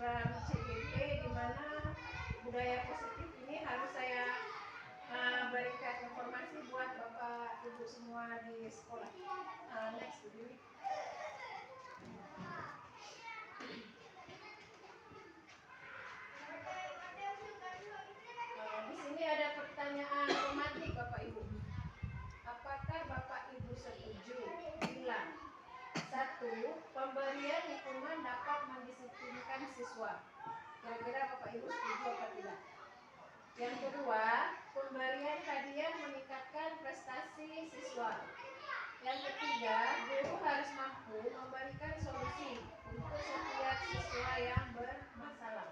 program CGP, di mana budaya positif ini harus saya berikan informasi buat Bapak Ibu semua di sekolah. Next, Bu. Di sini ada pertanyaan otomatik Bapak Ibu. Apakah Bapak Ibu setuju bila 1. Pemberian hukuman dapat mendisiplinkan siswa? Kira-kira Bapak Ibu setuju apa tidak? Yang kedua, pemberian hadiah meningkatkan prestasi siswa. Yang ketiga, guru harus mampu memberikan solusi untuk setiap siswa yang bermasalah.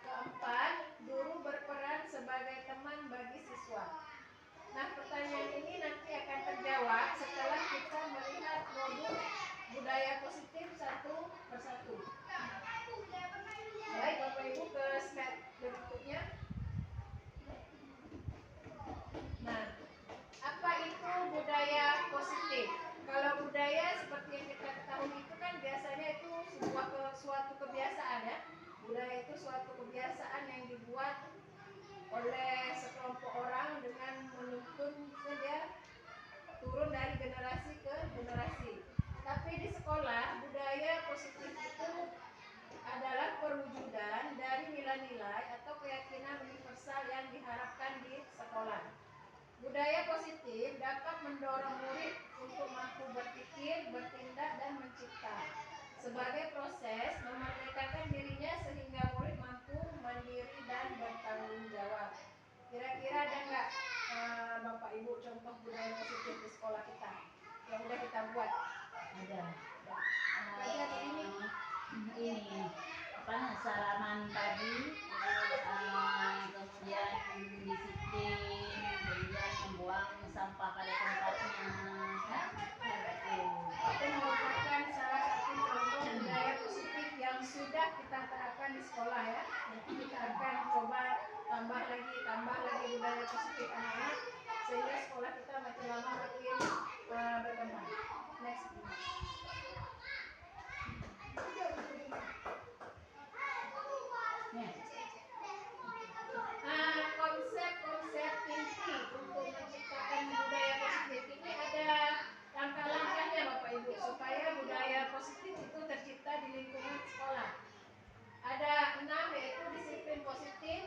Keempat, guru berperan sebagai teman bagi siswa. Nah, pertanyaan ini nanti akan terjawab setelah kita melihat modul budaya positif satu persatu. Baik, Bapak Ibu ke slide berikutnya. Nah, apa itu budaya positif? Kalau budaya seperti yang kita ketahui itu kan biasanya itu suatu kebiasaan ya. Budaya itu suatu kebiasaan yang dibuat oleh sekelompok orang dengan menuntun saja turun dari generasi ke generasi. Tapi di sekolah, budaya positif itu adalah perwujudan dari nilai-nilai atau keyakinan universal yang diharapkan di sekolah. Budaya positif dapat mendorong murid untuk mampu berpikir, bertindak, dan mencipta. Sebagai proses memerdekakan dirinya sehingga murid mampu mandiri dan bertanggung jawab. Kira-kira ada nggak Bapak Ibu contoh budaya positif di sekolah kita yang udah kita buat? Ada. Ini salaman pagi, kemudian disiplin, kemudian membuang sampah pada tempatnya. Itu merupakan salah satu contoh budaya positif yang sudah kita terapkan di sekolah ya. Nanti kita akan coba tambah lagi budaya positif anak-anak sehingga sekolah kita makin lama makin berkembang. Next. Konsep inti untuk menciptakan budaya positif ini ada langkah-langkahnya Bapak Ibu supaya budaya positif itu tercipta di lingkungan sekolah. Ada 6 yaitu disiplin positif,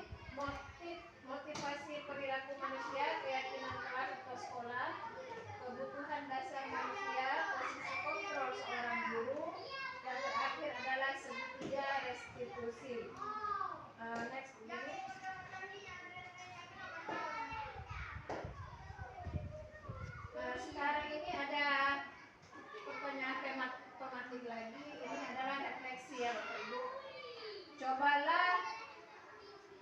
motivasi perilaku manusia, keyakinan kelas atau sekolah, kebutuhan dasar manusia, posisi kontrol seorang guru, yang terakhir adalah segitiga restitusi. Next, begini. Sekarang ini ada pertanyaan tematik lagi. Ini adalah refleksi ya Bapak Ibu. Cobalah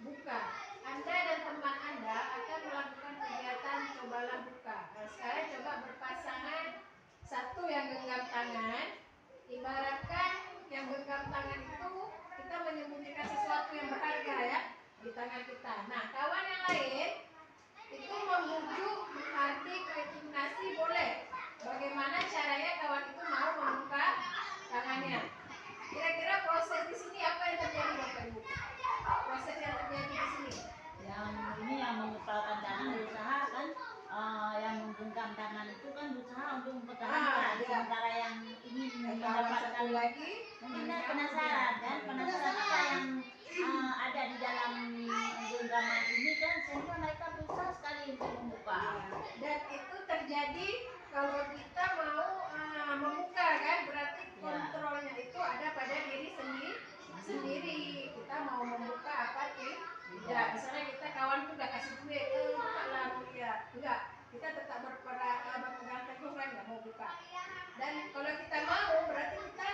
buka. Anda dan teman Anda akan melakukan kegiatan cobalah buka. Sekarang coba berpasangan, satu yang genggam tangan. Ibaratkan yang genggam tangan itu kita menyembunyikan sesuatu yang berharga ya di tangan kita. Nah, kawan yang lain itu membujuk, menghardik, kritikasi boleh. Bagaimana caranya kawan itu mau membuka tangannya? Kira-kira proses di sini apa yang terjadi Bapak Ibu? Proses yang terjadi di sini? Yang mengepalkan tangan berusaha kan, yang menggenggam tangan itu kan berusaha untuk mempertahankan. Sementara yang ini mendapatkan lagi, mungkin penasaran kan, penasaran apa yang ada di dalam genggaman ini kan, sehingga mereka berusaha sekali untuk membuka. Dan itu terjadi kalau kita mau membuka kan, berarti kontrolnya itu ada pada diri sendiri. Kita mau membuka apa tidak. Misalnya kita kawan tuh udah kasih duit, buka lah mau lihat. Enggak, kita tetap berpegang teguh kan nggak mau buka. Dan kalau kita mau berarti kita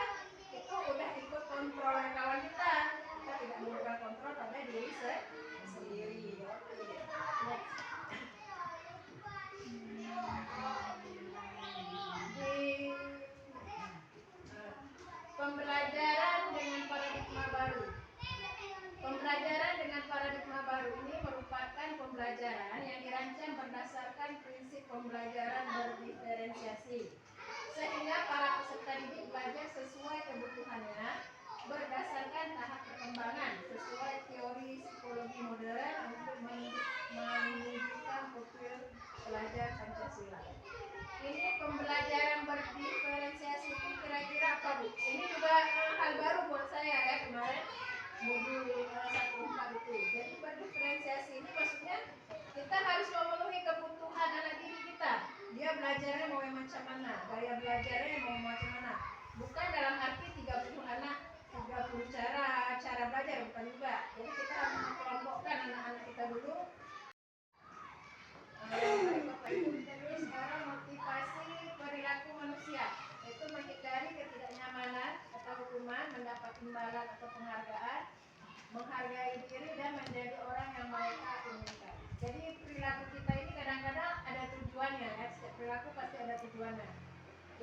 itu udah ikut kontrol kawan kita. Kita tidak membuka kontrol pada diri sendiri. Next. kita harus memenuhi kebutuhan anak didik kita. Dia belajarnya mau yang macam mana, gaya belajarnya mau macam mana. Bukan dalam arti 30 anak 30 cara belajar, bukan juga. Jadi kita harus mengelompokkan anak-anak kita dulu. Bapak Ibu, terus sekarang motivasi perilaku manusia, itu menghindari ketidaknyamanan atau hukuman, mendapat imbalan atau penghargaan, menghargai diri dan menjadi orang yang mereka inginkan. Jadi perilaku kita ini kadang-kadang ada tujuannya ya. Setiap perilaku pasti ada tujuannya.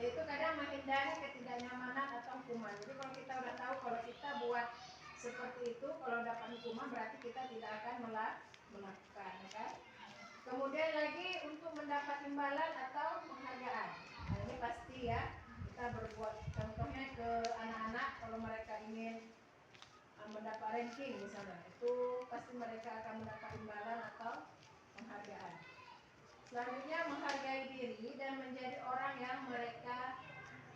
Yaitu kadang menghindari ketidaknyamanan atau hukuman. Jadi kalau kita udah tahu kalau kita buat seperti itu, kalau dapat hukuman berarti kita tidak akan melakukan, ya kan? Kemudian lagi untuk mendapat imbalan atau penghargaan. Nah, ini pasti ya kita berbuat. Contohnya ke anak-anak kalau mereka ingin mendapat ranking misalnya, itu pasti mereka akan mendapat imbalan atau penghargaan. Selanjutnya menghargai diri dan menjadi orang yang mereka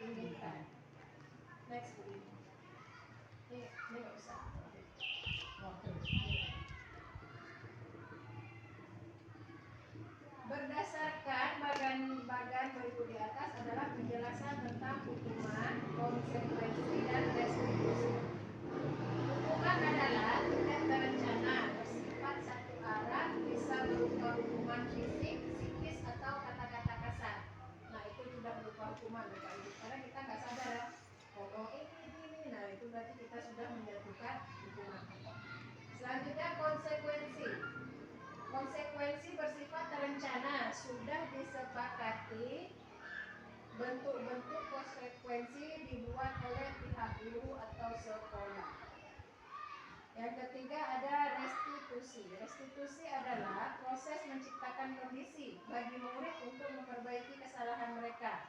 inginkan. Next, Bu. Ini nggak usah. Berdasarkan bagan berikut di atas adalah penjelasan tentang hukuman, konsekuensi, dan restitusi. Hukuman adalah tidak terencana, bersifat satu arah, bisa berupa hukuman fisik, psikis, atau kata-kata kasar. Nah, itu sudah berupa hukuman, Bapak Ibu. Karena kita nggak sadar ya, ini. Nah, itu berarti kita sudah menjatuhkan hukuman. Selanjutnya konsekuensi. Konsekuensi bersifat terencana, sudah disepakati. Bentuk-bentuk konsekuensi dibuat oleh pihak guru atau sekolah. Yang ketiga ada restitusi. Restitusi adalah proses menciptakan kondisi bagi murid untuk memperbaiki kesalahan mereka,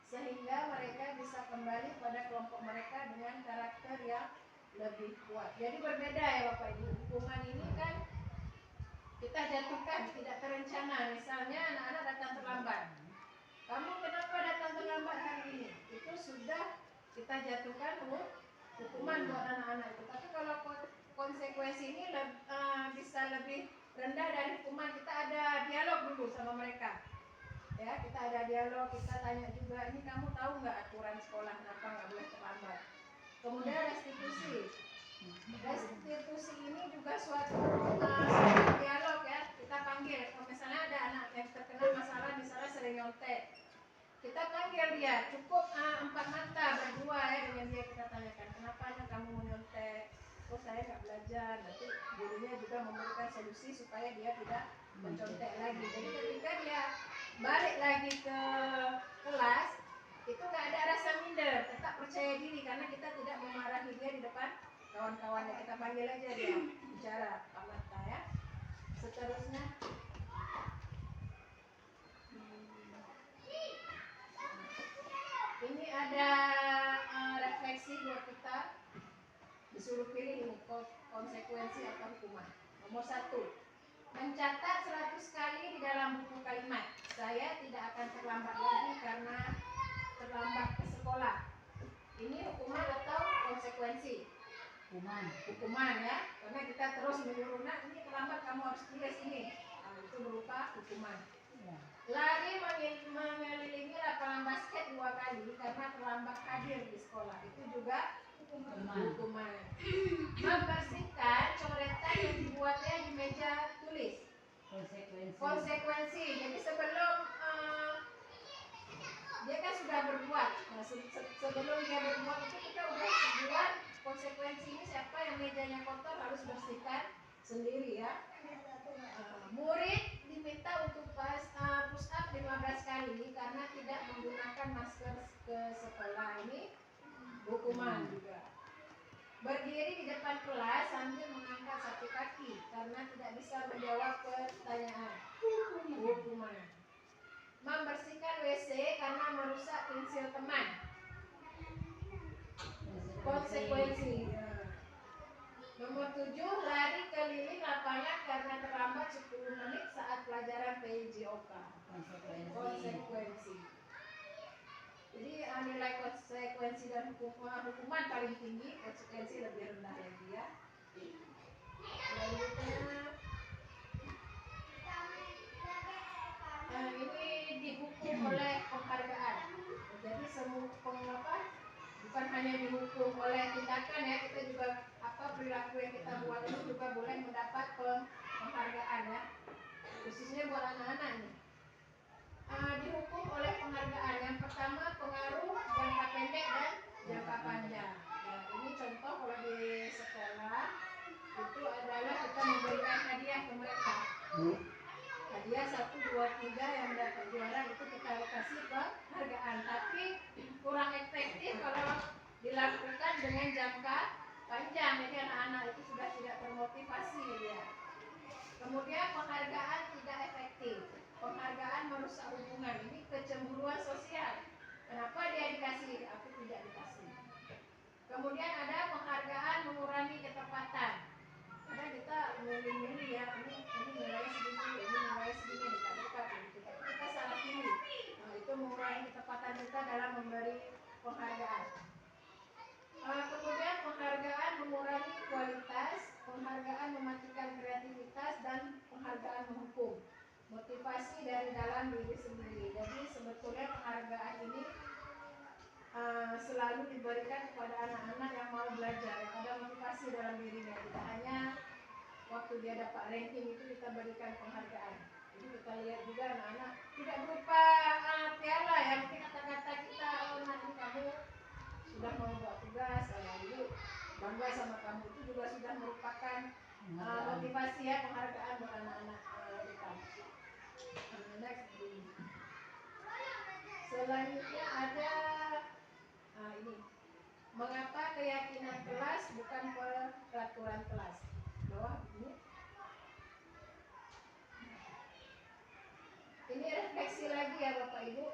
sehingga mereka bisa kembali pada kelompok mereka dengan karakter yang lebih kuat. Jadi berbeda ya Bapak Ibu. Hukuman ini kan kita jatuhkan tidak terencana. Misalnya anak-anak datang terlambat. Kamu kenapa datang terlambat hari ini? Itu sudah kita jatuhkan hukuman buat anak-anak itu. Tapi kalau konsekuensi ini bisa lebih rendah dari hukuman. Kita ada dialog dulu sama mereka. Ya, kita ada dialog, kita tanya juga, ini kamu tahu nggak aturan sekolah kenapa nggak boleh terlambat? Kemudian restitusi. Restitusi ini juga suatu dialog ya. Kita panggil, kalau misalnya ada anak yang terkena masalah misalnya sering nyontek, kita panggil dia, cukup 4 mata berdua ya dengan dia, kita tanyakan kenapa anak kamu menyontek. Oh saya nggak belajar. Nanti gurunya juga memberikan solusi supaya dia tidak mencontek lagi. Jadi ketika dia balik lagi ke kelas, itu nggak ada rasa minder, tetap percaya diri karena kita tidak memarahi dia di depan kawan-kawannya. Kita panggil aja dia bicara Pak Mata ya. Seterusnya ini ada refleksi buat kita. Disuruh pilih ini konsekuensi atau hukuman. Nomor 1, mencatat 100 kali di dalam buku kalimat, saya tidak akan terlambat lagi karena terlambat ke sekolah. Ini hukuman atau konsekuensi? Hukuman ya, karena kita terus menyuruh, nak ini terlambat kamu harus tulis ini. Nah, itu berupa hukuman. Lari mengelilingi lapangan basket 2 kali karena terlambat hadir di sekolah, itu juga hukuman. Membersihkan coretan yang dibuatnya di meja tulis, konsekuensi. Jadi sebelum dia kan sudah berbuat, nah, sebelum dia berbuat itu kita udah buat konsekuensi ini, siapa yang mejanya kotor harus bersihkan sendiri ya. Murid diminta untuk push up 15 kali karena tidak menggunakan masker ke sekolah, ini hukuman juga. Berdiri di depan kelas sambil mengangkat 1 kaki karena tidak bisa menjawab pertanyaan, hukuman. Membersihkan WC karena merusak pensil teman, konsekuensi. Nomor 7, lari keliling lapangan karena terlambat 10 menit saat pelajaran PJOK, konsekuensi. Jadi nilai konsekuensi dan hukuman paling tinggi, konsekuensi lebih rendah lagi ya. Selanjutnya penghargaan ya, khususnya buat anak-anak ini. Dihukum oleh penghargaan. Yang pertama pengaruh jangka pendek dan jangka panjang. Nah, ini contoh kalau di sekolah itu adalah kita memberikan hadiah ke mereka. Hadiah 1, 2, 3 yang mendapat juara itu kita kasih penghargaan. Tapi kurang efektif kalau dilakukan dengan jangka panjang. Jadi anak-anak itu sudah tidak termotivasi ya. Kemudian penghargaan tidak efektif. Penghargaan merusak hubungan. Ini kecemburuan sosial. Kenapa dia dikasih, aku tidak dikasih. Kemudian ada penghargaan mengurangi ketepatan. Karena kita milih-milih ya, ini nilai segini, ini nilai segini, dekat-dekat gitu. Tapi kita salah pilih. Nah, itu mengurangi ketepatan kita dalam memberi penghargaan. Kemudian penghargaan mengurangi kualitas, penghargaan mematikan kreativitas, dan penghargaan menghukum. Motivasi dari dalam diri sendiri. Jadi sebetulnya penghargaan ini selalu diberikan kepada anak-anak yang mau belajar, yang ada motivasi dalam dirinya. Tidak hanya waktu dia dapat ranking itu kita berikan penghargaan. Jadi kita lihat juga anak-anak tidak berupa piala ya, mungkin kata-kata kita, oh nak ini kamu sudah mau buat tugas, ibu bangga sama kamu, itu juga sudah merupakan motivasi ya, penghargaan buat anak-anak kita. Next. Selanjutnya ada ini, mengapa keyakinan kelas bukan peraturan kelas. Bawah ini refleksi lagi ya Bapak Ibu.